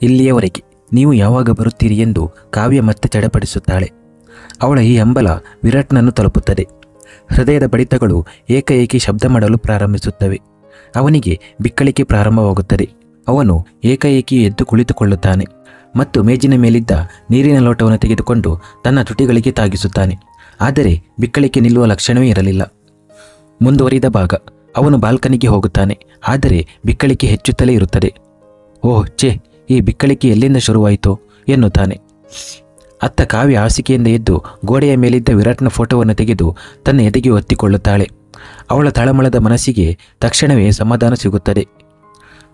ಇಲ್ಲಿಯವರೆಗೆ ನೀವು ಯಾವಾಗ ಬರುತ್ತೀರಿ ಎಂದು ಕಾವ್ಯ ಮತ್ತೆ ಚಡಪಡಿಸುತ್ತಾಳೆ. ಅವಳ ಈ ಹಂಬಲ ವಿರಾಟ್ನನ್ನು ತಲುಪುತ್ತದೆ. ಹೃದಯದ ಬಡಿತಗಳು ಏಕಾಏಕಿ ಶಬ್ದ ಮಾಡಲು ಪ್ರಾರಂಭಿಸುತ್ತವೆ. ಅವನಿಗೆ ಬಿಕ್ಕಳಿಕೆ ಪ್ರಾರಂಭವಾಗುತ್ತದೆ. ಅವನು ಏಕಾಏಕಿ ಎದ್ದು ಕುಳಿತುಕೊಳ್ಳುತ್ತಾನೆ ಮತ್ತು ಮೇಜಿನ ಮೇಲಿದ್ದ ನೀರಿನ ಲೋಟವನ್ನು ತೆಗೆದುಕೊಂಡು ತನ್ನ ತುಟಿಗಳಿಗೆ ತಾಗಿಸುತ್ತಾನೆ. ಆದರೆ ಬಿಕ್ಕಳಿಕೆ ನಿಲ್ಲುವ ಲಕ್ಷಣವೇ ಇರಲಿಲ್ಲ. ಮುಂದುವರಿದ ಭಾಗ. ಅವನು ಬಾಲ್ಕನಿಗೆ ಹೋಗುತ್ತಾನೆ. ಆದರೆ ಬಿಕ್ಕಳಿಕೆ ಹೆಚ್ಚುತ್ತಲೇ ಇರುತ್ತದೆ. ಓಹ್ ಛೇ, ಈ ಬಿಕ್ಕಳಿಕೆ ಎಲ್ಲಿಂದ ಶುರುವಾಯಿತು ಎನ್ನುತ್ತಾನೆ. ಅತ್ತ ಕಾವ್ಯ ಹಾಸಿಗೆಯಿಂದ ಎದ್ದು ಗೋಡೆಯ ಮೇಲಿದ್ದ ವಿರಾಟ್ನ ಫೋಟೋವನ್ನು ತೆಗೆದು ತನ್ನ ಎದೆಗೆ ಒತ್ತಿಕೊಳ್ಳುತ್ತಾಳೆ. ಅವಳ ತಳಮಳದ ಮನಸ್ಸಿಗೆ ತಕ್ಷಣವೇ ಸಮಾಧಾನ ಸಿಗುತ್ತದೆ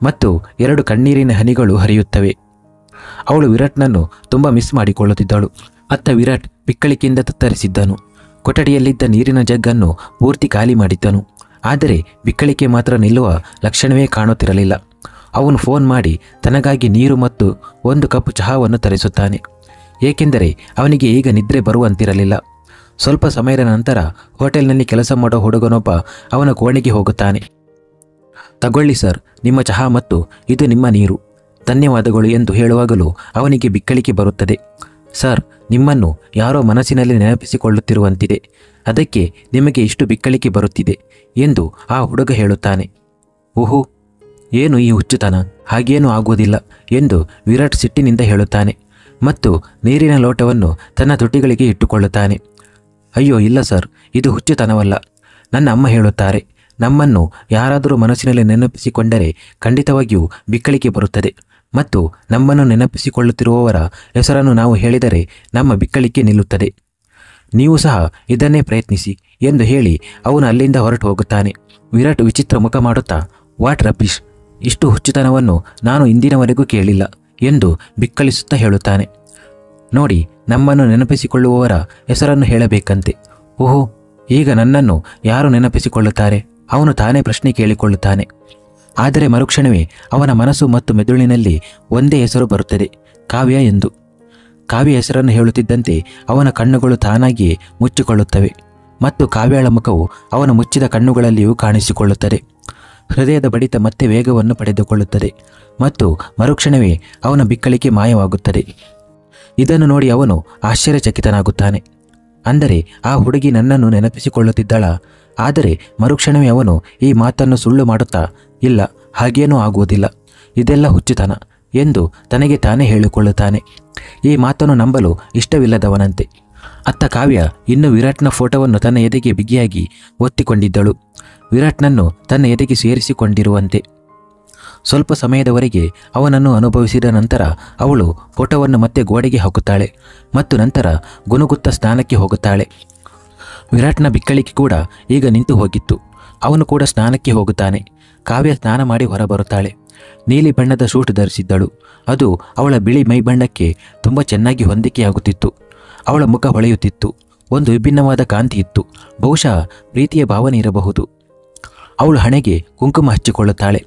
ಮತ್ತು 2 ಕಣ್ಣೀರಿನ ಹನಿಗಳು ಹರಿಯುತ್ತವೆ. ಅವಳು ವಿರಾಟ್ನನ್ನು ತುಂಬ ಮಿಸ್ ಮಾಡಿಕೊಳ್ಳುತ್ತಿದ್ದಳು. ಅತ್ತ ವಿರಾಟ್ ಬಿಕ್ಕಳಿಕೆಯಿಂದ ತತ್ತರಿಸಿದ್ದನು. ಕೊಠಡಿಯಲ್ಲಿದ್ದ ನೀರಿನ ಜಗ್ಗನ್ನು ಪೂರ್ತಿ ಖಾಲಿ ಮಾಡಿದ್ದನು. ಆದರೆ ಬಿಕ್ಕಳಿಕೆ ಮಾತ್ರ ನಿಲ್ಲುವ ಲಕ್ಷಣವೇ ಕಾಣುತ್ತಿರಲಿಲ್ಲ. ಅವನು ಫೋನ್ ಮಾಡಿ ತನಗಾಗಿ ನೀರು ಮತ್ತು 1 ಕಪ್ ಚಹಾವನ್ನು ತರಿಸುತ್ತಾನೆ. ಏಕೆಂದರೆ ಅವನಿಗೆ ಈಗ ನಿದ್ರೆ ಬರುವಂತಿರಲಿಲ್ಲ. ಸ್ವಲ್ಪ ಸಮಯದ ನಂತರ ಹೋಟೆಲ್ನಲ್ಲಿ ಕೆಲಸ ಮಾಡೋ ಹುಡುಗನೊಬ್ಬ ಅವನ ಕೋಣೆಗೆ ಹೋಗುತ್ತಾನೆ. ತಗೊಳ್ಳಿ ಸರ್, ನಿಮ್ಮ ಚಹಾ ಮತ್ತು ಇದು ನಿಮ್ಮ ನೀರು, ಧನ್ಯವಾದಗಳು ಎಂದು ಹೇಳುವಾಗಲೂ ಅವನಿಗೆ ಬಿಕ್ಕಳಿಕೆ ಬರುತ್ತದೆ. ಸರ್, ನಿಮ್ಮನ್ನು ಯಾರೋ ಮನಸ್ಸಿನಲ್ಲಿ ನೆನಪಿಸಿಕೊಳ್ಳುತ್ತಿರುವಂತಿದೆ, ಅದಕ್ಕೆ ನಿಮಗೆ ಇಷ್ಟು ಬಿಕ್ಕಳಿಕೆ ಬರುತ್ತಿದೆ ಎಂದು ಆ ಹುಡುಗ ಹೇಳುತ್ತಾನೆ. ಓಹೋ, ಏನು ಈ ಹುಚ್ಚುತನ, ಹಾಗೇನೂ ಆಗುವುದಿಲ್ಲ ಎಂದು ವಿರಾಟ್ ಸಿಟ್ಟಿನಿಂದ ಹೇಳುತ್ತಾನೆ ಮತ್ತು ನೀರಿನ ಲೋಟವನ್ನು ತನ್ನ ತುಟಿಗಳಿಗೆ ಇಟ್ಟುಕೊಳ್ಳುತ್ತಾನೆ. ಅಯ್ಯೋ ಇಲ್ಲ ಸರ್, ಇದು ಹುಚ್ಚುತನವಲ್ಲ. ನನ್ನ ಅಮ್ಮ ಹೇಳುತ್ತಾರೆ, ನಮ್ಮನ್ನು ಯಾರಾದರೂ ಮನಸ್ಸಿನಲ್ಲಿ ನೆನಪಿಸಿಕೊಂಡರೆ ಖಂಡಿತವಾಗಿಯೂ ಬಿಕ್ಕಳಿಕೆ ಬರುತ್ತದೆ ಮತ್ತು ನಮ್ಮನ್ನು ನೆನಪಿಸಿಕೊಳ್ಳುತ್ತಿರುವವರ ಹೆಸರನ್ನು ನಾವು ಹೇಳಿದರೆ ನಮ್ಮ ಬಿಕ್ಕಳಿಕೆ ನಿಲ್ಲುತ್ತದೆ. ನೀವು ಸಹ ಇದನ್ನೇ ಪ್ರಯತ್ನಿಸಿ ಎಂದು ಹೇಳಿ ಅವನು ಅಲ್ಲಿಂದ ಹೊರಟು ಹೋಗುತ್ತಾನೆ. ವಿರಾಟ್ ವಿಚಿತ್ರ ಮುಖ ಮಾಡುತ್ತಾ, ವಾಟ್ ರಬ್ಬಿಶ್, ಇಷ್ಟು ಹುಚ್ಚುತನವನ್ನು ನಾನು ಇಂದಿನವರೆಗೂ ಕೇಳಿಲ್ಲ ಎಂದು ಬಿಕ್ಕಳಿಸುತ್ತಾ ಹೇಳುತ್ತಾನೆ. ನೋಡಿ, ನಮ್ಮನ್ನು ನೆನಪಿಸಿಕೊಳ್ಳುವವರ ಹೆಸರನ್ನು ಹೇಳಬೇಕಂತೆ. ಓಹೋ, ಈಗ ನನ್ನನ್ನು ಯಾರು ನೆನಪಿಸಿಕೊಳ್ಳುತ್ತಾರೆ? ಅವನು ತಾನೇ ಪ್ರಶ್ನೆ ಕೇಳಿಕೊಳ್ಳುತ್ತಾನೆ. ಆದರೆ ಮರುಕ್ಷಣವೇ ಅವನ ಮನಸ್ಸು ಮತ್ತು ಮೆದುಳಿನಲ್ಲಿ ಒಂದೇ ಹೆಸರು ಬರುತ್ತದೆ, ಕಾವ್ಯ ಎಂದು. ಕಾವ್ಯ ಹೆಸರನ್ನು ಹೇಳುತ್ತಿದ್ದಂತೆ ಅವನ ಕಣ್ಣುಗಳು ತಾನಾಗಿಯೇ ಮುಚ್ಚಿಕೊಳ್ಳುತ್ತವೆ ಮತ್ತು ಕಾವ್ಯಳ ಮುಖವು ಅವನ ಮುಚ್ಚಿದ ಕಣ್ಣುಗಳಲ್ಲಿಯೂ ಕಾಣಿಸಿಕೊಳ್ಳುತ್ತದೆ. ಹೃದಯದ ಬಡಿತ ಮತ್ತೆ ವೇಗವನ್ನು ಪಡೆದುಕೊಳ್ಳುತ್ತದೆ ಮತ್ತು ಮರುಕ್ಷಣವೇ ಅವನ ಬಿಕ್ಕಳಿಕೆ ಮಾಯವಾಗುತ್ತದೆ. ಇದನ್ನು ನೋಡಿ ಅವನು ಆಶ್ಚರ್ಯಚಕಿತನಾಗುತ್ತಾನೆ. ಅಂದರೆ ಆ ಹುಡುಗಿ ನನ್ನನ್ನು ನೆನಪಿಸಿಕೊಳ್ಳುತ್ತಿದ್ದಳ? ಆದರೆ ಮರುಕ್ಷಣವೇ ಅವನು ಈ ಮಾತನ್ನು ಸುಳ್ಳು ಮಾಡುತ್ತಾ, ಇಲ್ಲ, ಹಾಗೇನೂ ಆಗುವುದಿಲ್ಲ, ಇದೆಲ್ಲ ಹುಚ್ಚುತನ ಎಂದು ತನಗೆ ತಾನೇ ಹೇಳಿಕೊಳ್ಳುತ್ತಾನೆ. ಈ ಮಾತನ್ನು ನಂಬಲು ಇಷ್ಟವಿಲ್ಲದವನಂತೆ. ಅತ್ತ ಕಾವ್ಯ ಇನ್ನು ವಿರಾಟ್ನ ಫೋಟೋವನ್ನು ತನ್ನ ಎದೆಗೆ ಬಿಗಿಯಾಗಿ ಒತ್ತಿಕೊಂಡಿದ್ದಳು, ವಿರಾಟ್ನನ್ನು ತನ್ನ ಎದೆಗೆ ಸೇರಿಸಿಕೊಂಡಿರುವಂತೆ. ಸ್ವಲ್ಪ ಸಮಯದವರೆಗೆ ಅವನನ್ನು ಅನುಭವಿಸಿದ ನಂತರ ಅವಳು ಫೋಟೋವನ್ನು ಮತ್ತೆ ಗೋಡೆಗೆ ಹಾಕುತ್ತಾಳೆ ಮತ್ತು ನಂತರ ಗುನುಗುತ್ತಾ ಸ್ನಾನಕ್ಕೆ ಹೋಗುತ್ತಾಳೆ. ವಿರಾಟ್ನ ಬಿಕ್ಕಳಿಕೆ ಕೂಡ ಈಗ ನಿಂತು ಹೋಗಿತ್ತು. ಅವನು ಕೂಡ ಸ್ನಾನಕ್ಕೆ ಹೋಗುತ್ತಾನೆ. ಕಾವ್ಯ ಸ್ನಾನ ಮಾಡಿ ಹೊರಬರುತ್ತಾಳೆ. ನೀಲಿ ಬಣ್ಣದ ಶೂಟ್ ಧರಿಸಿದ್ದಳು. ಅದು ಅವಳ ಬಿಳಿ ಮೈ ಬಣ್ಣಕ್ಕೆ ತುಂಬ ಚೆನ್ನಾಗಿ ಹೊಂದಿಕೆಯಾಗುತ್ತಿತ್ತು. ಅವಳ ಮುಖ ಹೊಳೆಯುತ್ತಿತ್ತು. ಒಂದು ವಿಭಿನ್ನವಾದ ಕಾಂತಿ ಇತ್ತು. ಬಹುಶಃ ಪ್ರೀತಿಯ ಭಾವನೆ ಇರಬಹುದು. ಅವಳು ಹಣೆಗೆ ಕುಂಕುಮ ಹಚ್ಚಿಕೊಳ್ಳುತ್ತಾಳೆ.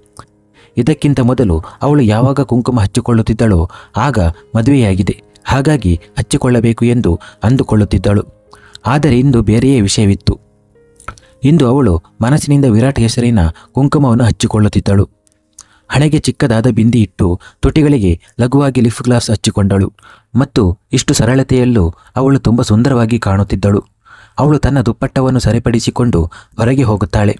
ಇದಕ್ಕಿಂತ ಮೊದಲು ಅವಳು ಯಾವಾಗ ಕುಂಕುಮ ಹಚ್ಚಿಕೊಳ್ಳುತ್ತಿದ್ದಳೋ ಆಗ ಮದುವೆಯಾಗಿದೆ, ಹಾಗಾಗಿ ಹಚ್ಚಿಕೊಳ್ಳಬೇಕು ಎಂದು ಅಂದುಕೊಳ್ಳುತ್ತಿದ್ದಳು. ಆದರೆ ಇಂದು ಬೇರೆಯೇ ವಿಷಯವಿತ್ತು. ಇಂದು ಅವಳು ಮನಸ್ಸಿನಿಂದ ವಿರಾಟ್ ಹೆಸರಿನ ಕುಂಕುಮವನ್ನು ಹಚ್ಚಿಕೊಳ್ಳುತ್ತಿದ್ದಳು. ಹಣೆಗೆ ಚಿಕ್ಕದಾದ ಬಿಂದಿ ಇಟ್ಟು ತುಟಿಗಳಿಗೆ ಲಘುವಾಗಿ ಲಿಪ್ ಗ್ಲಾಸ್ ಹಚ್ಚಿಕೊಂಡಳು ಮತ್ತು ಇಷ್ಟು ಸರಳತೆಯಲ್ಲೂ ಅವಳು ತುಂಬ ಸುಂದರವಾಗಿ ಕಾಣುತ್ತಿದ್ದಳು. ಅವಳು ತನ್ನ ದುಪ್ಪಟ್ಟವನ್ನು ಸರಿಪಡಿಸಿಕೊಂಡು ಹೊರಗೆ ಹೋಗುತ್ತಾಳೆ.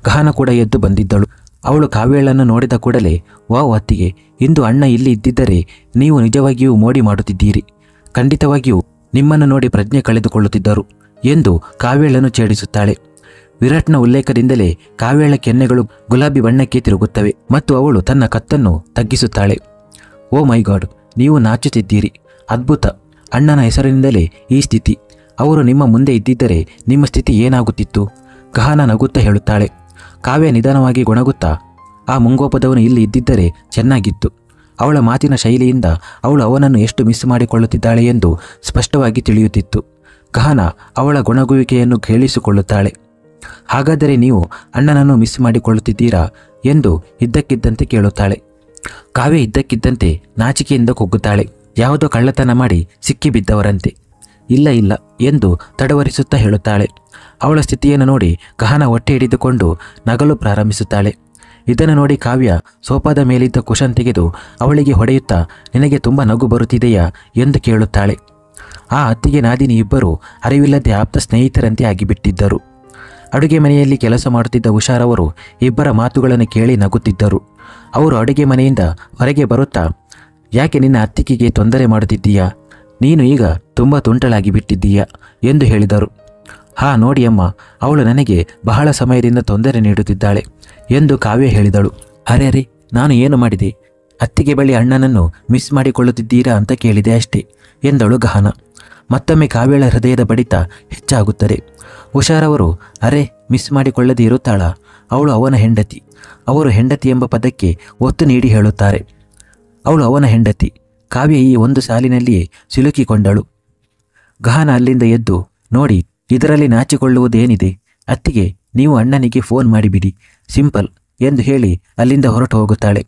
ಗಹನ ಕೂಡ ಎದ್ದು ಬಂದಿದ್ದಳು. ಅವಳು ಕಾವ್ಯಳನ್ನು ನೋಡಿದ ಕೂಡಲೇ, ವಾವ್ ಅತ್ತಿಗೆ, ಇಂದು ಅಣ್ಣ ಇಲ್ಲಿ ಇದ್ದಿದ್ದರೆ ನೀವು ನಿಜವಾಗಿಯೂ ಮೋಡಿ ಮಾಡುತ್ತಿದ್ದೀರಿ, ಖಂಡಿತವಾಗಿಯೂ ನಿಮ್ಮನ್ನು ನೋಡಿ ಪ್ರಜ್ಞೆ ಕಳೆದುಕೊಳ್ಳುತ್ತಿದ್ದರು ಎಂದು ಕಾವ್ಯಳನ್ನು ಛೇಡಿಸುತ್ತಾಳೆ. ವಿರಾಟ್ನ ಉಲ್ಲೇಖದಿಂದಲೇ ಕಾವ್ಯಳ ಕೆನ್ನೆಗಳು ಗುಲಾಬಿ ಬಣ್ಣಕ್ಕೆ ತಿರುಗುತ್ತವೆ ಮತ್ತು ಅವಳು ತನ್ನ ಕತ್ತನ್ನು ತಗ್ಗಿಸುತ್ತಾಳೆ. ಓ ಮೈ ಗಾಡ್, ನೀವು ನಾಚುತ್ತಿದ್ದೀರಿ, ಅದ್ಭುತ, ಅಣ್ಣನ ಹೆಸರಿನಿಂದಲೇ ಈ ಸ್ಥಿತಿ. ಅವರು ನಿಮ್ಮ ಮುಂದೆ ಇದ್ದಿದ್ದರೆ ನಿಮ್ಮ ಸ್ಥಿತಿ ಏನಾಗುತ್ತಿತ್ತು? ಗಹನ ನಗುತ್ತಾ ಹೇಳುತ್ತಾಳೆ. ಕಾವ್ಯ ನಿಧಾನವಾಗಿ ಗೊಣಗುತ್ತಾ, ಆ ಮುಂಗೋಪದವನು ಇಲ್ಲಿ ಇದ್ದಿದ್ದರೆ ಚೆನ್ನಾಗಿತ್ತು. ಅವಳ ಮಾತಿನ ಶೈಲಿಯಿಂದ ಅವಳು ಅವನನ್ನು ಎಷ್ಟು ಮಿಸ್ ಮಾಡಿಕೊಳ್ಳುತ್ತಿದ್ದಾಳೆ ಎಂದು ಸ್ಪಷ್ಟವಾಗಿ ತಿಳಿಯುತ್ತಿತ್ತು. ಗಹನ ಅವಳ ಗೊಣಗುವಿಕೆಯನ್ನು ಕೇಳಿಸಿಕೊಳ್ಳುತ್ತಾಳೆ. ಹಾಗಾದರೆ ನೀವು ಅಣ್ಣನನ್ನು ಮಿಸ್ ಮಾಡಿಕೊಳ್ಳುತ್ತಿದ್ದೀರಾ ಎಂದು ಇದ್ದಕ್ಕಿದ್ದಂತೆ ಕೇಳುತ್ತಾಳೆ. ಕಾವ್ಯ ಇದ್ದಕ್ಕಿದ್ದಂತೆ ನಾಚಿಕೆಯಿಂದ ಕುಗ್ಗುತ್ತಾಳೆ. ಯಾವುದೋ ಕಳ್ಳತನ ಮಾಡಿ ಸಿಕ್ಕಿಬಿದ್ದವರಂತೆ. ಇಲ್ಲ ಇಲ್ಲ ಎಂದು ತಡವರಿಸುತ್ತಾ ಹೇಳುತ್ತಾಳೆ. ಅವಳ ಸ್ಥಿತಿಯನ್ನು ನೋಡಿ ಗಹನ ಹೊಟ್ಟೆ ಹಿಡಿದುಕೊಂಡು ನಗಲು ಪ್ರಾರಂಭಿಸುತ್ತಾಳೆ. ಇದನ್ನು ನೋಡಿ ಕಾವ್ಯ ಸೋಫಾದ ಮೇಲಿದ್ದ ಕುಶನ್ ತೆಗೆದು ಅವಳಿಗೆ ಹೊಡೆಯುತ್ತಾ, ನಿನಗೆ ತುಂಬ ನಗು ಬರುತ್ತಿದೆಯಾ ಎಂದು ಕೇಳುತ್ತಾಳೆ. ಆ ಅತ್ತಿಗೆ ನಾದಿನಿ ಇಬ್ಬರು ಅರಿವಿಲ್ಲದೆ ಆಪ್ತ ಸ್ನೇಹಿತರಂತೆ ಆಗಿಬಿಟ್ಟಿದ್ದರು. ಅಡುಗೆ ಮನೆಯಲ್ಲಿ ಕೆಲಸ ಮಾಡುತ್ತಿದ್ದ ಉಷಾರವರು ಇಬ್ಬರ ಮಾತುಗಳನ್ನು ಕೇಳಿ ನಗುತ್ತಿದ್ದರು. ಅವರು ಅಡುಗೆ ಮನೆಯಿಂದ ಹೊರಗೆ ಬರುತ್ತಾ, ಯಾಕೆ ನಿನ್ನ ಅತ್ತಿಗೆಗೆ ತೊಂದರೆ ಮಾಡುತ್ತಿದ್ದೀಯಾ? ನೀನು ಈಗ ತುಂಬ ತುಂಟಳಾಗಿ ಬಿಟ್ಟಿದ್ದೀಯಾ ಎಂದು ಹೇಳಿದರು. ನೋಡಿ ಅಮ್ಮ, ಅವಳು ನನಗೆ ಬಹಳ ಸಮಯದಿಂದ ತೊಂದರೆ ನೀಡುತ್ತಿದ್ದಾಳೆ ಎಂದು ಕಾವ್ಯ ಹೇಳಿದಳು. ಅರೆ, ನಾನು ಏನು ಮಾಡಿದೆ? ಅತ್ತಿಗೆ ಬಳಿ ಅಣ್ಣನನ್ನು ಮಿಸ್ ಮಾಡಿಕೊಳ್ಳುತ್ತಿದ್ದೀರಾ ಅಂತ ಕೇಳಿದೆ ಅಷ್ಟೇ ಎಂದಳು ಗಹನ. ಮತ್ತೊಮ್ಮೆ ಕಾವ್ಯಳ ಹೃದಯದ ಬಡಿತ ಹೆಚ್ಚಾಗುತ್ತದೆ. ಉಷಾರವರು, ಅರೆ, ಮಿಸ್ ಮಾಡಿಕೊಳ್ಳದೆ ಇರುತ್ತಾಳ? ಅವಳು ಅವನ ಹೆಂಡತಿ. ಅವರು ಹೆಂಡತಿ ಎಂಬ ಪದಕ್ಕೆ ಒತ್ತು ನೀಡಿ ಹೇಳುತ್ತಾರೆ. ಅವಳು ಅವನ ಹೆಂಡತಿ. ಕಾವ್ಯ ಈ ಒಂದು ಸಾಲಿನಲ್ಲಿಯೇ ಸಿಲುಕಿಕೊಂಡಳು. ಗಹನ ಅಲ್ಲಿಂದ ಎದ್ದು, ನೋಡಿ, ಇದರಲ್ಲಿ ನಾಚಿಕೊಳ್ಳುವುದೇನಿದೆ? ಅತ್ತಿಗೆ, ನೀವು ಅಣ್ಣನಿಗೆ ಫೋನ್ ಮಾಡಿಬಿಡಿ, ಸಿಂಪಲ್ ಎಂದು ಹೇಳಿ ಅಲ್ಲಿಂದ ಹೊರಟು ಹೋಗುತ್ತಾಳೆ.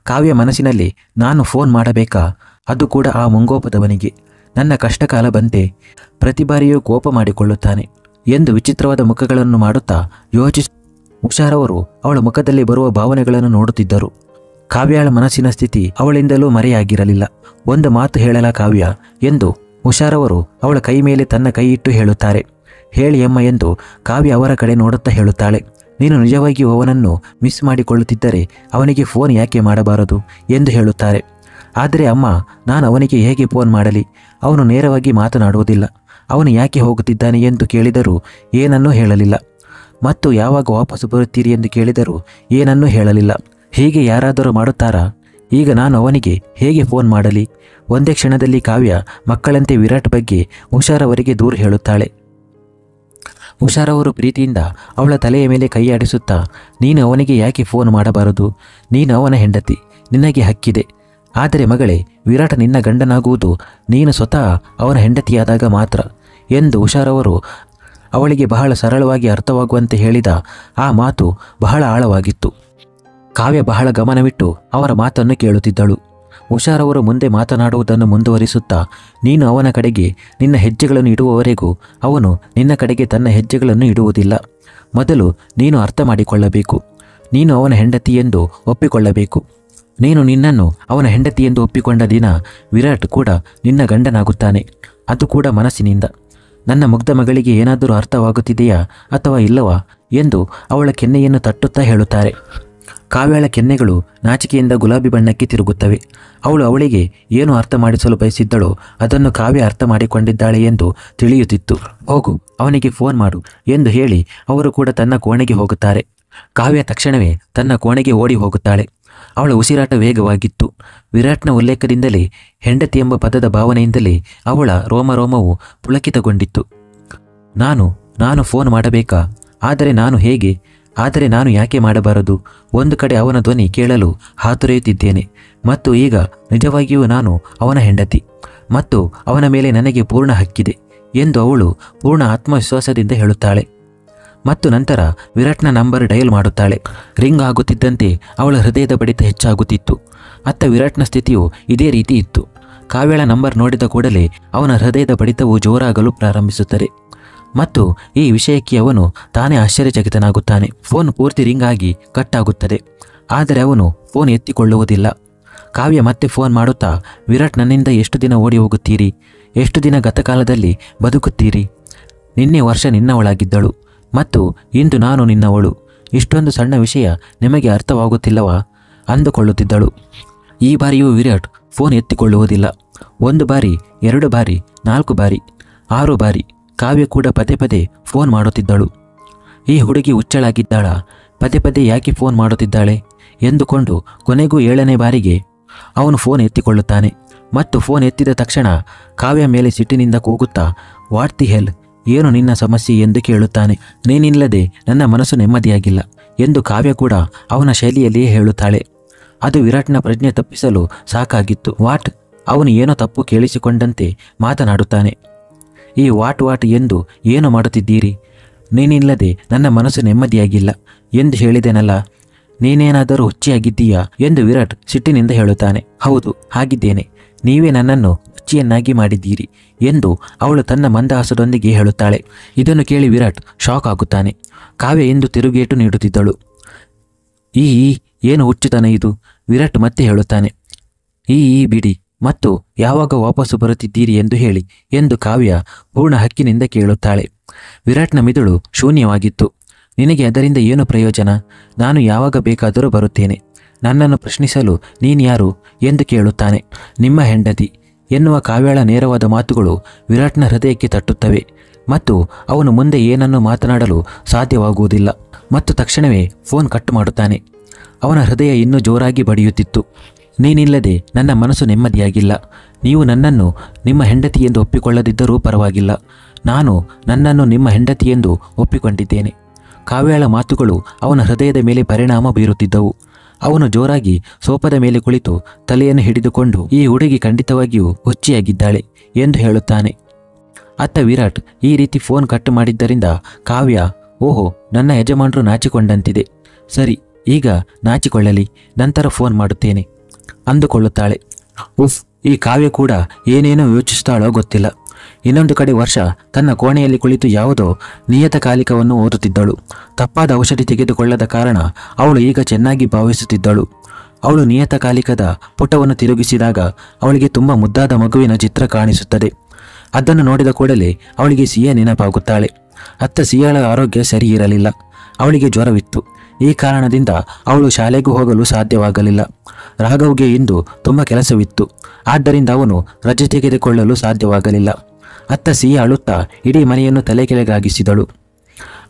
ಕಾವ್ಯ ಮನಸ್ಸಿನಲ್ಲಿ, ನಾನು ಫೋನ್ ಮಾಡಬೇಕಾ? ಅದು ಕೂಡ ಆ ಮುಂಗೋಪದವನಿಗೆ? ನನ್ನ ಕಷ್ಟಕಾಲ ಬಂತೆ, ಪ್ರತಿ ಬಾರಿಯೂ ಕೋಪ ಮಾಡಿಕೊಳ್ಳುತ್ತಾನೆ ಎಂದು ವಿಚಿತ್ರವಾದ ಮುಖಗಳನ್ನು ಮಾಡುತ್ತಾ ಉಷಾರವರು ಅವಳ ಮುಖದಲ್ಲಿ ಬರುವ ಭಾವನೆಗಳನ್ನು ನೋಡುತ್ತಿದ್ದರು. ಕಾವ್ಯಳ ಮನಸ್ಸಿನ ಸ್ಥಿತಿ ಅವಳಿಂದಲೂ ಮರೆಯಾಗಿರಲಿಲ್ಲ. ಒಂದು ಮಾತು ಹೇಳಲ ಕಾವ್ಯ ಎಂದು ಉಷಾರವರು ಅವಳ ಕೈ ಮೇಲೆ ತನ್ನ ಕೈ ಇಟ್ಟು ಹೇಳುತ್ತಾರೆ. ಹೇಳಿ ಅಮ್ಮ ಎಂದು ಕಾವ್ಯ ಅವರ ಕಡೆ ನೋಡುತ್ತಾ ಹೇಳುತ್ತಾಳೆ. ನೀನು ನಿಜವಾಗಿಯೂ ಅವನನ್ನು ಮಿಸ್ ಮಾಡಿಕೊಳ್ಳುತ್ತಿದ್ದರೆ ಅವನಿಗೆ ಫೋನ್ ಯಾಕೆ ಮಾಡಬಾರದು ಎಂದು ಹೇಳುತ್ತಾರೆ. ಆದರೆ ಅಮ್ಮ, ನಾನು ಅವನಿಗೆ ಹೇಗೆ ಫೋನ್ ಮಾಡಲಿ? ಅವನು ನೇರವಾಗಿ ಮಾತನಾಡುವುದಿಲ್ಲ. ಅವನು ಯಾಕೆ ಹೋಗುತ್ತಿದ್ದಾನೆ ಎಂದು ಕೇಳಿದರೂ ಏನನ್ನೂ ಹೇಳಲಿಲ್ಲ. ಮತ್ತು ಯಾವಾಗ ವಾಪಸ್ಸು ಬರುತ್ತೀರಿ ಎಂದು ಕೇಳಿದರೂ ಏನನ್ನೂ ಹೇಳಲಿಲ್ಲ. ಹೀಗೆ ಯಾರಾದರೂ ಮಾಡುತ್ತಾರಾ? ಈಗ ನಾನು ಅವನಿಗೆ ಹೇಗೆ ಫೋನ್ ಮಾಡಲಿ? ಒಂದೇ ಕ್ಷಣದಲ್ಲಿ ಕಾವ್ಯ ಮಕ್ಕಳಂತೆ ವಿರಾಟ್ ಬಗ್ಗೆ ಉಷಾರವರಿಗೆ ದೂರ ಹೇಳುತ್ತಾಳೆ. ಉಷಾರವರು ಪ್ರೀತಿಯಿಂದ ಅವಳ ತಲೆಯ ಮೇಲೆ ಕೈಯಾಡಿಸುತ್ತಾ, ನೀನು ಅವನಿಗೆ ಯಾಕೆ ಫೋನ್ ಮಾಡಬಾರದು? ನೀನು ಅವನ ಹೆಂಡತಿ, ನಿನಗೆ ಹಕ್ಕಿದೆ. ಆದರೆ ಮಗಳೇ, ವಿರಾಟ್ ನಿನ್ನ ಗಂಡನಾಗುವುದು ನೀನು ಸ್ವತಃ ಅವನ ಹೆಂಡತಿಯಾದಾಗ ಮಾತ್ರ ಎಂದು ಉಷಾರವರು ಅವಳಿಗೆ ಬಹಳ ಸರಳವಾಗಿ ಅರ್ಥವಾಗುವಂತೆ ಹೇಳಿದ ಆ ಮಾತು ಬಹಳ ಆಳವಾಗಿತ್ತು. ಕಾವ್ಯ ಬಹಳ ಗಮನವಿಟ್ಟು ಅವರ ಮಾತನ್ನು ಕೇಳುತ್ತಿದ್ದಳು. ಉಷಾರವರು ಮುಂದೆ ಮಾತನಾಡುವುದನ್ನು ಮುಂದುವರಿಸುತ್ತಾ, ನೀನು ಅವನ ಕಡೆಗೆ ನಿನ್ನ ಹೆಜ್ಜೆಗಳನ್ನು ಇಡುವವರೆಗೂ ಅವನು ನಿನ್ನ ಕಡೆಗೆ ತನ್ನ ಹೆಜ್ಜೆಗಳನ್ನು ಇಡುವುದಿಲ್ಲ. ಮೊದಲು ನೀನು ಅರ್ಥ ಮಾಡಿಕೊಳ್ಳಬೇಕು. ನೀನು ಅವನ ಹೆಂಡತಿ ಎಂದು ಒಪ್ಪಿಕೊಳ್ಳಬೇಕು. ನೀನು ನಿನ್ನನ್ನು ಅವನ ಹೆಂಡತಿ ಎಂದು ಒಪ್ಪಿಕೊಂಡ ದಿನ ವಿರಾಟ್ ಕೂಡ ನಿನ್ನ ಗಂಡನಾಗುತ್ತಾನೆ, ಅದು ಕೂಡ ಮನಸ್ಸಿನಿಂದ. ನನ್ನ ಮುಗ್ಧ ಮಗಳಿಗೆ ಏನಾದರೂ ಅರ್ಥವಾಗುತ್ತಿದೆಯಾ ಅಥವಾ ಇಲ್ಲವಾ ಎಂದು ಅವಳ ಕೆನ್ನೆಯನ್ನು ತಟ್ಟುತ್ತಾ ಹೇಳುತ್ತಾರೆ. ಕಾವ್ಯಳ ಕೆನ್ನೆಗಳು ನಾಚಿಕೆಯಿಂದ ಗುಲಾಬಿ ಬಣ್ಣಕ್ಕೆ ತಿರುಗುತ್ತವೆ. ಅವಳಿಗೆ ಏನು ಅರ್ಥ ಮಾಡಿಸಲು ಬಯಸಿದ್ದಳೋ ಅದನ್ನು ಕಾವ್ಯ ಅರ್ಥ ಮಾಡಿಕೊಂಡಿದ್ದಾಳೆ ಎಂದು ತಿಳಿಯುತ್ತಿತ್ತು. ಹೋಗು, ಅವನಿಗೆ ಫೋನ್ ಮಾಡು ಎಂದು ಹೇಳಿ ಅವರು ಕೂಡ ತನ್ನ ಕೋಣೆಗೆ ಹೋಗುತ್ತಾರೆ. ಕಾವ್ಯ ತಕ್ಷಣವೇ ತನ್ನ ಕೋಣೆಗೆ ಓಡಿ ಹೋಗುತ್ತಾಳೆ. ಅವಳ ಉಸಿರಾಟ ವೇಗವಾಗಿತ್ತು. ವಿರಾಟ್ನ ಉಲ್ಲೇಖದಿಂದಲೇ, ಹೆಂಡತಿ ಎಂಬ ಪದದ ಭಾವನೆಯಿಂದಲೇ ಅವಳ ರೋಮರೋಮವು ಪುಳಕಿತಗೊಂಡಿತ್ತು. ನಾನು ಫೋನ್ ಮಾಡಬೇಕಾ? ಆದರೆ ನಾನು ಹೇಗೆ? ಆದರೆ ನಾನು ಯಾಕೆ ಮಾಡಬಾರದು? ಒಂದು ಕಡೆ ಅವನ ಧ್ವನಿ ಕೇಳಲು ಹಾತೊರೆಯುತ್ತಿದ್ದೇನೆ, ಮತ್ತು ಈಗ ನಿಜವಾಗಿಯೂ ನಾನು ಅವನ ಹೆಂಡತಿ, ಮತ್ತು ಅವನ ಮೇಲೆ ನನಗೆ ಪೂರ್ಣ ಹಕ್ಕಿದೆ ಎಂದು ಅವಳು ಪೂರ್ಣ ಆತ್ಮವಿಶ್ವಾಸದಿಂದ ಹೇಳುತ್ತಾಳೆ. ಮತ್ತು ನಂತರ ವಿರಾಟ್ನ ನಂಬರ್ ಡಯಲ್ ಮಾಡುತ್ತಾಳೆ. ರಿಂಗ್ ಆಗುತ್ತಿದ್ದಂತೆ ಅವಳ ಹೃದಯದ ಬಡಿತ ಹೆಚ್ಚಾಗುತ್ತಿತ್ತು. ಅತ್ತ ವಿರಾಟ್ನ ಸ್ಥಿತಿಯು ಇದೇ ರೀತಿ ಇತ್ತು. ಕಾವ್ಯಳ ನಂಬರ್ ನೋಡಿದ ಕೂಡಲೇ ಅವನ ಹೃದಯದ ಬಡಿತವು ಜೋರಾಗಲು ಪ್ರಾರಂಭಿಸುತ್ತದೆ ಮತ್ತು ಈ ವಿಷಯಕ್ಕೆ ಅವನು ತಾನೇ ಆಶ್ಚರ್ಯಚಕಿತನಾಗುತ್ತಾನೆ. ಫೋನ್ ಪೂರ್ತಿ ರಿಂಗ್ ಆಗಿ ಕಟ್ ಆಗುತ್ತದೆ, ಆದರೆ ಅವನು ಫೋನ್ ಎತ್ತಿಕೊಳ್ಳುವುದಿಲ್ಲ. ಕಾವ್ಯ ಮತ್ತೆ ಫೋನ್ ಮಾಡುತ್ತಾ, ವಿರಾಟ್, ನನ್ನಿಂದ ಎಷ್ಟು ದಿನ ಓಡಿ ಹೋಗುತ್ತೀರಿ? ಎಷ್ಟು ದಿನ ಗತಕಾಲದಲ್ಲಿ ಬದುಕುತ್ತೀರಿ? ನಿನ್ನೆ ವರ್ಷ ನಿನ್ನವಳಾಗಿದ್ದಳು ಮತ್ತು ಇಂದು ನಾನು ನಿನ್ನವಳು. ಇಷ್ಟೊಂದು ಸಣ್ಣ ವಿಷಯ ನಿಮಗೆ ಅರ್ಥವಾಗುತ್ತಿಲ್ಲವಾ ಅಂದುಕೊಳ್ಳುತ್ತಿದ್ದಳು. ಈ ಬಾರಿಯೂ ವಿರಾಟ್ ಫೋನ್ ಎತ್ತಿಕೊಳ್ಳುವುದಿಲ್ಲ. 1 ಬಾರಿ, 2 ಬಾರಿ, 4 ಬಾರಿ, 6 ಬಾರಿ ಕಾವ್ಯ ಕೂಡ ಪದೇ ಪದೇ ಫೋನ್ ಮಾಡುತ್ತಿದ್ದಳು. ಈ ಹುಡುಗಿ ಹುಚ್ಚಳಾಗಿದ್ದಾಳ? ಪದೇ ಪದೇ ಯಾಕೆ ಫೋನ್ ಮಾಡುತ್ತಿದ್ದಾಳೆ ಎಂದುಕೊಂಡು ಕೊನೆಗೂ 7ನೇ ಬಾರಿಗೆ ಅವನು ಫೋನ್ ಎತ್ತಿಕೊಳ್ಳುತ್ತಾನೆ. ಮತ್ತು ಫೋನ್ ಎತ್ತಿದ ತಕ್ಷಣ ಕಾವ್ಯ ಮೇಲೆ ಸಿಟ್ಟಿನಿಂದ ಕೂಗುತ್ತಾ, ವಾಟ್ ದಿ ಹೆಲ್, ಏನು ನಿನ್ನ ಸಮಸ್ಯೆ ಎಂದು ಕೇಳುತ್ತಾನೆ. ನೀನಿಲ್ಲದೆ ನನ್ನ ಮನಸ್ಸು ನೆಮ್ಮದಿಯಾಗಿಲ್ಲ ಎಂದು ಕಾವ್ಯ ಕೂಡ ಅವನ ಶೈಲಿಯಲ್ಲಿಯೇ ಹೇಳುತ್ತಾಳೆ. ಅದು ವಿರಾಟ್ನ ಪ್ರಜ್ಞೆ ತಪ್ಪಿಸಲು ಸಾಕಾಗಿತ್ತು. ವಾಟ್? ಅವನು ಏನೋ ತಪ್ಪು ಕೇಳಿಸಿಕೊಂಡಂತೆ ಮಾತನಾಡುತ್ತಾನೆ. ಈ ವಾಟ್ ಎಂದು ಏನು ಮಾಡುತ್ತಿದ್ದೀರಿ? ನೀನಿಲ್ಲದೆ ನನ್ನ ಮನಸ್ಸು ನೆಮ್ಮದಿಯಾಗಿಲ್ಲ ಎಂದು ಹೇಳಿದೆನಲ್ಲ, ನೀನೇನಾದರೂ ಹುಚ್ಚಿಯಾಗಿದ್ದೀಯಾ ಎಂದು ವಿರಾಟ್ ಸಿಟ್ಟಿನಿಂದ ಹೇಳುತ್ತಾನೆ. ಹೌದು, ಹಾಗಿದ್ದೇನೆ. ನೀವೇ ನನ್ನನ್ನು ಹುಚ್ಚಿಯನ್ನಾಗಿ ಮಾಡಿದ್ದೀರಿ ಎಂದು ಅವಳು ತನ್ನ ಮಂದಹಾಸದೊಂದಿಗೆ ಹೇಳುತ್ತಾಳೆ. ಇದನ್ನು ಕೇಳಿ ವಿರಾಟ್ ಶಾಕ್ ಆಗುತ್ತಾನೆ. ಕಾವ್ಯ ಎಂದು ತಿರುಗೇಟು ನೀಡುತ್ತಿದ್ದಳು. ಈ ಏನು ಹುಚ್ಚುತನ ಇದು? ವಿರಾಟ್ ಮತ್ತೆ ಹೇಳುತ್ತಾನೆ. ಈ ಬಿಡಿ, ಮತ್ತು ಯಾವಾಗ ವಾಪಸ್ಸು ಬರುತ್ತಿದ್ದೀರಿ ಎಂದು ಹೇಳಿ ಎಂದು ಕಾವ್ಯ ಪೂರ್ಣ ಹಕ್ಕಿನಿಂದ ಕೇಳುತ್ತಾಳೆ. ವಿರಾಟ್ನ ಮಿದುಳು ಶೂನ್ಯವಾಗಿತ್ತು. ನಿನಗೆ ಅದರಿಂದ ಏನು ಪ್ರಯೋಜನ? ನಾನು ಯಾವಾಗ ಬೇಕಾದರೂ ಬರುತ್ತೇನೆ. ನನ್ನನ್ನು ಪ್ರಶ್ನಿಸಲು ನೀನ್ಯಾರು ಎಂದು ಕೇಳುತ್ತಾನೆ. ನಿಮ್ಮ ಹೆಂಡತಿ ಎನ್ನುವ ಕಾವ್ಯಳ ನೇರವಾದ ಮಾತುಗಳು ವಿರಾಟ್ನ ಹೃದಯಕ್ಕೆ ತಟ್ಟುತ್ತವೆ ಮತ್ತು ಅವನು ಮುಂದೆ ಏನನ್ನು ಮಾತನಾಡಲು ಸಾಧ್ಯವಾಗುವುದಿಲ್ಲ. ಮತ್ತು ತಕ್ಷಣವೇ ಫೋನ್ ಕಟ್ ಮಾಡುತ್ತಾನೆ. ಅವನ ಹೃದಯ ಇನ್ನೂ ಜೋರಾಗಿ ಬಡಿಯುತ್ತಿತ್ತು. ನೀನಿಲ್ಲದೆ ನನ್ನ ಮನಸ್ಸು ನೆಮ್ಮದಿಯಾಗಿಲ್ಲ. ನೀವು ನನ್ನನ್ನು ನಿಮ್ಮ ಹೆಂಡತಿ ಎಂದು ಒಪ್ಪಿಕೊಳ್ಳದಿದ್ದರೂ ಪರವಾಗಿಲ್ಲ. ನಾನು ನನ್ನನ್ನು ನಿಮ್ಮ ಹೆಂಡತಿ ಎಂದು ಒಪ್ಪಿಕೊಂಡಿದ್ದೇನೆ. ಕಾವ್ಯಳ ಮಾತುಗಳು ಅವನ ಹೃದಯದ ಮೇಲೆ ಪರಿಣಾಮ ಬೀರುತ್ತಿದ್ದವು. ಅವನು ಜೋರಾಗಿ ಸೋಫಾದ ಮೇಲೆ ಕುಳಿತು ತಲೆಯನ್ನು ಹಿಡಿದುಕೊಂಡು, ಈ ಹುಡುಗಿ ಖಂಡಿತವಾಗಿಯೂ ಹುಚ್ಚಿಯಾಗಿದ್ದಾಳೆ ಎಂದು ಹೇಳುತ್ತಾನೆ. ಅತ್ತ ವಿರಾಟ್ ಈ ರೀತಿ ಫೋನ್ ಕಟ್ ಮಾಡಿದ್ದರಿಂದ ಕಾವ್ಯ, ಓಹೋ, ನನ್ನ ಯಜಮಾನರು ನಾಚಿಕೊಂಡಂತಿದೆ. ಸರಿ, ಈಗ ನಾಚಿಕೊಳ್ಳಲಿ, ನಂತರ ಫೋನ್ ಮಾಡುತ್ತೇನೆ ಅಂದುಕೊಳ್ಳುತ್ತಾಳೆ. ಉಫ್, ಈ ಕಾವ್ಯ ಕೂಡ ಏನೇನೋ ಯೋಚಿಸ್ತಾಳೋ ಗೊತ್ತಿಲ್ಲ. ಇನ್ನೊಂದು ಕಡೆ ವರ್ಷ ತನ್ನ ಕೋಣೆಯಲ್ಲಿ ಕುಳಿತು ಯಾವುದೋ ನಿಯತಕಾಲಿಕವನ್ನು ಓದುತ್ತಿದ್ದಳು. ತಪ್ಪಾದ ಔಷಧಿ ತೆಗೆದುಕೊಳ್ಳದ ಕಾರಣ ಅವಳು ಈಗ ಚೆನ್ನಾಗಿ ಭಾವಿಸುತ್ತಿದ್ದಳು. ಅವಳು ನಿಯತಕಾಲಿಕದ ಪುಟವನ್ನು ತಿರುಗಿಸಿದಾಗ ಅವಳಿಗೆ ತುಂಬ ಮುದ್ದಾದ ಮಗುವಿನ ಚಿತ್ರ ಕಾಣಿಸುತ್ತದೆ. ಅದನ್ನು ನೋಡಿದ ಕೂಡಲೇ ಅವಳಿಗೆ ಸಿಯಾ ನೆನಪಾಗುತ್ತಾಳೆ. ಅತ್ತ ಸಿಯಾಳ ಆರೋಗ್ಯ ಸರಿ ಇರಲಿಲ್ಲ. ಅವಳಿಗೆ ಜ್ವರವಿತ್ತು. ಈ ಕಾರಣದಿಂದ ಅವಳು ಶಾಲೆಗೂ ಹೋಗಲು ಸಾಧ್ಯವಾಗಲಿಲ್ಲ. ರಾಘವ್ಗೆ ಇಂದು ತುಂಬ ಕೆಲಸವಿತ್ತು. ಆದ್ದರಿಂದ ಅವನು ರಜೆ ತೆಗೆದುಕೊಳ್ಳಲು ಸಾಧ್ಯವಾಗಲಿಲ್ಲ. ಅತ್ತ ಸಿಯಾ ಅಳುತ್ತಾ ಇಡೀ ಮನೆಯನ್ನು ತಲೆ ಕೆಳಗಾಗಿಸಿದಳು.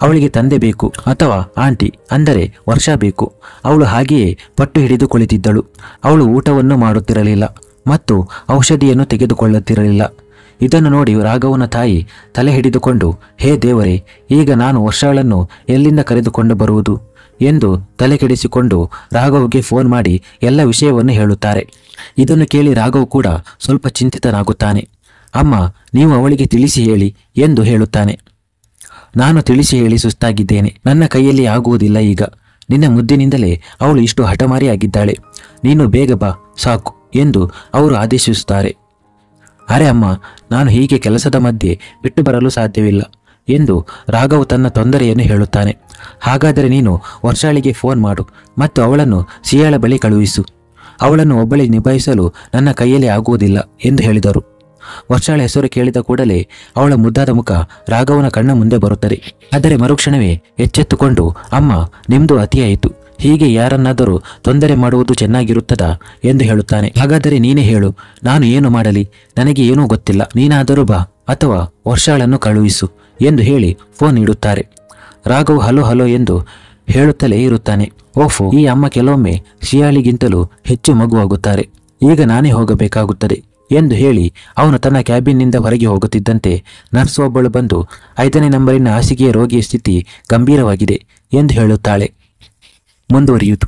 ಅವಳಿಗೆ ತಂದೆ ಬೇಕು ಅಥವಾ ಆಂಟಿ ಅಂದರೆ ವರ್ಷ ಬೇಕು. ಅವಳು ಹಾಗೆಯೇ ಪಟ್ಟು ಹಿಡಿದು ಕುಳಿತಿದ್ದಳು. ಅವಳು ಊಟವನ್ನು ಮಾಡುತ್ತಿರಲಿಲ್ಲ ಮತ್ತು ಔಷಧಿಯನ್ನು ತೆಗೆದುಕೊಳ್ಳುತ್ತಿರಲಿಲ್ಲ. ಇದನ್ನು ನೋಡಿ ರಾಘವನ ತಾಯಿ ತಲೆ ಹಿಡಿದುಕೊಂಡು, ಹೇ ದೇವರೇ, ಈಗ ನಾನು ವರ್ಷಗಳನ್ನು ಎಲ್ಲಿಂದ ಕರೆದುಕೊಂಡು ಬರುವುದು ಎಂದು ತಲೆ ಕೆಡಿಸಿಕೊಂಡು ರಾಘವ್ಗೆ ಫೋನ್ ಮಾಡಿ ಎಲ್ಲ ವಿಷಯವನ್ನು ಹೇಳುತ್ತಾರೆ. ಇದನ್ನು ಕೇಳಿ ರಾಘವ್ ಕೂಡ ಸ್ವಲ್ಪ ಚಿಂತಿತನಾಗುತ್ತಾನೆ. ಅಮ್ಮ, ನೀವು ಅವಳಿಗೆ ತಿಳಿಸಿ ಹೇಳಿ ಎಂದು ಹೇಳುತ್ತಾನೆ. ನಾನು ತಿಳಿಸಿ ಹೇಳಿ ಸುಸ್ತಾಗಿದ್ದೇನೆ. ನನ್ನ ಕೈಯಲ್ಲಿ ಆಗುವುದಿಲ್ಲ ಈಗ. ನಿನ್ನ ಮುದ್ದಿನಿಂದಲೇ ಅವಳು ಇಷ್ಟು ಹಠಮಾರಿಯಾಗಿದ್ದಾಳೆ. ನೀನು ಬೇಗ ಬಾ ಸಾಕು ಎಂದು ಅವರು ಆದೇಶಿಸುತ್ತಾರೆ. ಅರೆ ಅಮ್ಮ, ನಾನು ಹೀಗೆ ಕೆಲಸದ ಮಧ್ಯೆ ಬಿಟ್ಟು ಬರಲು ಸಾಧ್ಯವಿಲ್ಲ ಎಂದು ರಾಘವ್ ತನ್ನ ತೊಂದರೆಯನ್ನು ಹೇಳುತ್ತಾನೆ. ಹಾಗಾದರೆ ನೀನು ವರ್ಷಾಳಿಗೆ ಫೋನ್ ಮಾಡು ಮತ್ತು ಅವಳನ್ನು ಸಿಯಾಳ ಬಳಿ ಕಳುಹಿಸು. ಅವಳನ್ನು ಒಬ್ಬಳೇ ನಿಭಾಯಿಸಲು ನನ್ನ ಕೈಯಲ್ಲಿ ಆಗುವುದಿಲ್ಲ ಎಂದು ಹೇಳಿದರು. ವರ್ಷಾಳ ಹೆಸರು ಕೇಳಿದ ಕೂಡಲೇ ಅವಳ ಮುದ್ದಾದ ಮುಖ ರಾಘವನ ಕಣ್ಣ ಮುಂದೆ ಬರುತ್ತದೆ. ಆದರೆ ಮರುಕ್ಷಣವೇ ಎಚ್ಚೆತ್ತುಕೊಂಡು, ಅಮ್ಮ, ನಿಮ್ದು ಅತಿಯಾಯಿತು. ಹೀಗೆ ಯಾರನ್ನಾದರೂ ತೊಂದರೆ ಮಾಡುವುದು ಚೆನ್ನಾಗಿರುತ್ತದಾ ಎಂದು ಹೇಳುತ್ತಾನೆ. ಹಾಗಾದರೆ ನೀನೇ ಹೇಳು, ನಾನು ಏನು ಮಾಡಲಿ? ನನಗೆ ಏನೂ ಗೊತ್ತಿಲ್ಲ. ನೀನಾದರೂ ಬಾ ಅಥವಾ ವರ್ಷಾಳನ್ನು ಕಳುಹಿಸು ಎಂದು ಹೇಳಿ ಫೋನ್ ಇಡುತ್ತಾರೆ. ರಾಘವ್ ಹಲೋ ಹಲೋ ಎಂದು ಹೇಳುತ್ತಲೇ ಇರುತ್ತಾನೆ. ಓಫೋ, ಈ ಅಮ್ಮ ಕೆಲವೊಮ್ಮೆ ಶಿಯಾಳಿಗಿಂತಲೂ ಹೆಚ್ಚು ಮಗುವಾಗುತ್ತಾರೆ. ಈಗ ನಾನೇ ಹೋಗಬೇಕಾಗುತ್ತದೆ ಎಂದು ಹೇಳಿ ಅವನು ತನ್ನ ಕ್ಯಾಬಿನ್ನಿಂದ ಹೊರಗೆ ಹೋಗುತ್ತಿದ್ದಂತೆ ನರ್ಸ್ ಒಬ್ಬಳು ಬಂದು 5ನೇ ನಂಬರಿನ ಹಾಸಿಗೆಯ ರೋಗಿಯ ಸ್ಥಿತಿ ಗಂಭೀರವಾಗಿದೆ ಎಂದು ಹೇಳುತ್ತಾಳೆ. ಮುಂದುವರಿಯಿತು.